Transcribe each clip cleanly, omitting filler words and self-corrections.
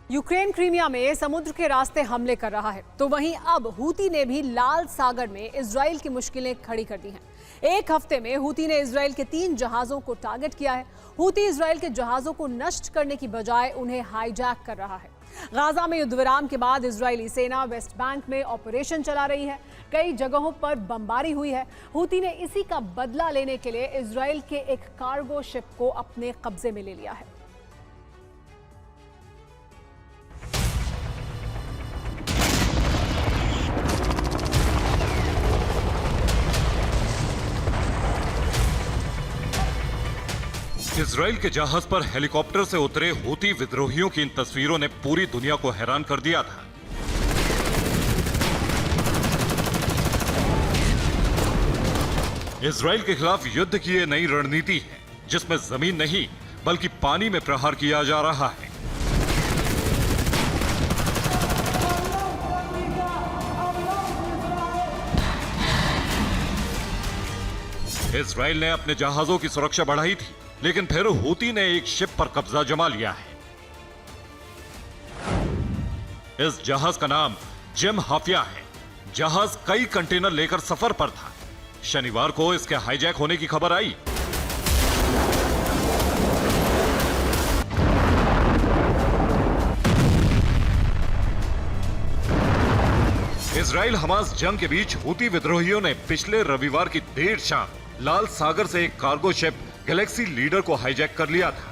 Ukraine Crimea में समुद्र के रास्ते हमले कर रहा है, तो वहीं अब हूती ने भी लाल सागर में इजराइल की मुश्किलें खड़ी कर दी हैं। एक हफ्ते में हूती ने इजराइल के 3 जहाजों को टारगेट किया है। हूती इजराइल के जहाजों को नष्ट करने की बजाय उन्हें हाईजैक कर रहा है। गाजा में युद्ध विराम के बाद इजरायली सेना वेस्ट बैंक में ऑपरेशन चला रही है। कई जगहों पर बमबारी हुई है। हूती ने इसी का बदला लेने के लिए इजराइल के एक कार्गो शिप को अपने कब्जे में ले लिया है। इजराइल के जहाज पर हेलीकॉप्टर से उतरे हूती विद्रोहियों की इन तस्वीरों ने पूरी दुनिया को हैरान कर दिया था। इजराइल के खिलाफ युद्ध की ये नई रणनीति है, जिसमें जमीन नहीं बल्कि पानी में प्रहार किया जा रहा है। इजराइल ने अपने जहाजों की सुरक्षा बढ़ाई थी, लेकिन फिर हूती ने एक शिप पर कब्जा जमा लिया है। इस जहाज का नाम जिम हाफिया है। जहाज कई कंटेनर लेकर सफर पर था। शनिवार को इसके हाईजैक होने की खबर आई। इजराइल हमास जंग के बीच हूती विद्रोहियों ने पिछले रविवार की देर शाम लाल सागर से एक कार्गो शिप गैलेक्सी लीडर को हाईजैक कर लिया था।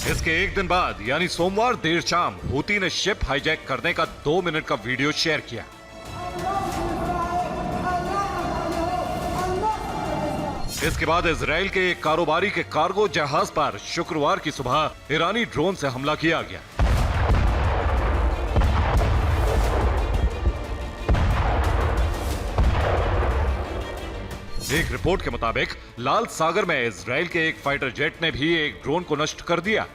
इसके एक दिन बाद यानी सोमवार देर शाम हूती ने शिप हाईजैक करने का 2 मिनट का वीडियो शेयर किया। इसके बाद इजराइल के एक कारोबारी के कार्गो जहाज पर शुक्रवार की सुबह ईरानी ड्रोन से हमला किया गया। एक रिपोर्ट के मुताबिक लाल सागर में इजराइल के एक फाइटर जेट ने भी एक ड्रोन को नष्ट कर दिया।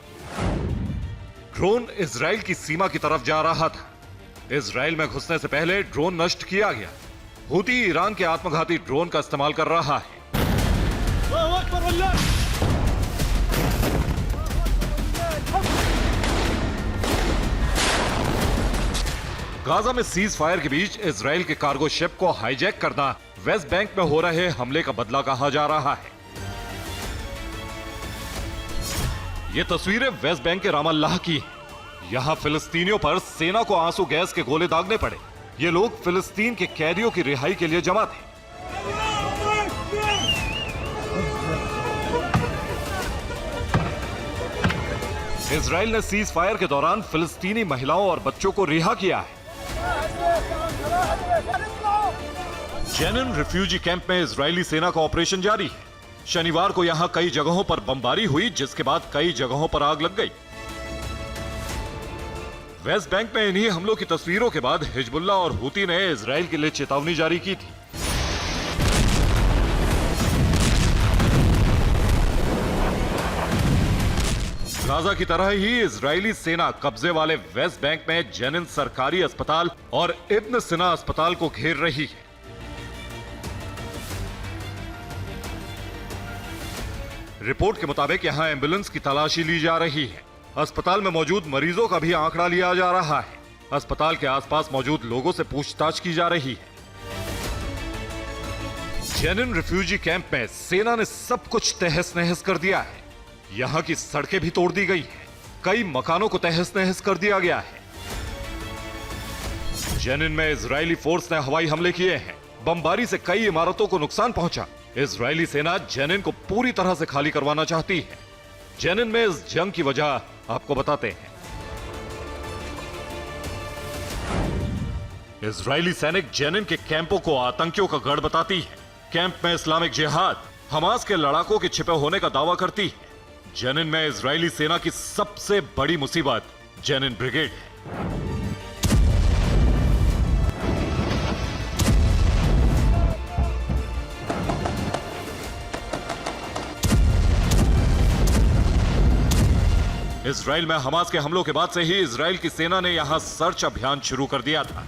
ड्रोन इजराइल की सीमा की तरफ जा रहा था। इजराइल में घुसने से पहले ड्रोन नष्ट किया गया। हूती ईरान के आत्मघाती ड्रोन का इस्तेमाल कर रहा है। गाजा में सीज फायर के बीच इजराइल के कार्गो शिप को हाईजैक करना वेस्ट बैंक में हो रहे हमले का बदला कहा जा रहा है। ये तस्वीरें वेस्ट बैंक के रामल्लाह की हैं। यहां फिलिस्तीनियों पर सेना को आंसू गैस के गोले दागने पड़े। ये लोग फिलिस्तीन के कैदियों की रिहाई के लिए जमा थे। इजराइल ने सीज फायर के दौरान फिलिस्तीनी महिलाओं और बच्चों को रिहा किया है। जेनिन रिफ्यूजी कैंप में इजरायली सेना का ऑपरेशन जारी है। शनिवार को यहां कई जगहों पर बमबारी हुई, जिसके बाद कई जगहों पर आग लग गई। वेस्ट बैंक में इन्हीं हमलों की तस्वीरों के बाद हिजबुल्लाह और हूती ने इजराइल के लिए चेतावनी जारी की थी। गाजा की तरह ही इजरायली सेना कब्जे वाले वेस्ट बैंक में जेनिन सरकारी अस्पताल और इब्न सिना अस्पताल को घेर रही है। रिपोर्ट के मुताबिक यहां एम्बुलेंस की तलाशी ली जा रही है। अस्पताल में मौजूद मरीजों का भी आंकड़ा लिया जा रहा है। अस्पताल के आसपास मौजूद लोगों से पूछताछ की जा रही है। जेनिन रिफ्यूजी कैंप में सेना ने सब कुछ तहस नहस कर दिया है। यहां की सड़कें भी तोड़ दी गई हैं। कई मकानों को तहस नहस कर दिया गया है। जेनिन में इजरायली फोर्स ने हवाई हमले किए हैं। बमबारी से कई इमारतों को नुकसान पहुंचा। इजरायली सेना जेनिन को पूरी तरह से खाली करवाना चाहती है। जेनिन में इस जंग की वजह आपको बताते हैं। इजरायली सैनिक जेनिन के कैंपों को आतंकियों का गढ़ बताती है। कैंप में इस्लामिक जिहाद हमास के लड़ाकों के छिपे होने का दावा करती है। जेनिन में इजरायली सेना की सबसे बड़ी मुसीबत जेनिन ब्रिगेड है। इजराइल में हमास के हमलों के बाद से ही इजराइल की सेना ने यहां सर्च अभियान शुरू कर दिया था।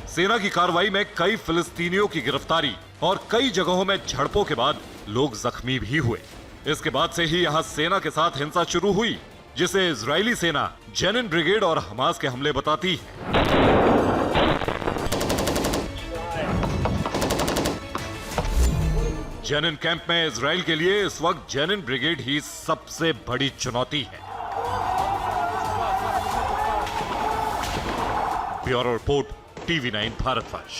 सेना की कार्रवाई में कई फिलिस्तीनियों की गिरफ्तारी और कई जगहों में झड़पों के बाद लोग जख्मी भी हुए। इसके बाद से ही यहां सेना के साथ हिंसा शुरू हुई, जिसे इजरायली सेना जेनिन ब्रिगेड और हमास के हमले बताती है। जेनिन कैंप में इजराइल के लिए इस वक्त जेनिन ब्रिगेड ही सबसे बड़ी चुनौती है। Bureau report, TV9 Bharatvarsh.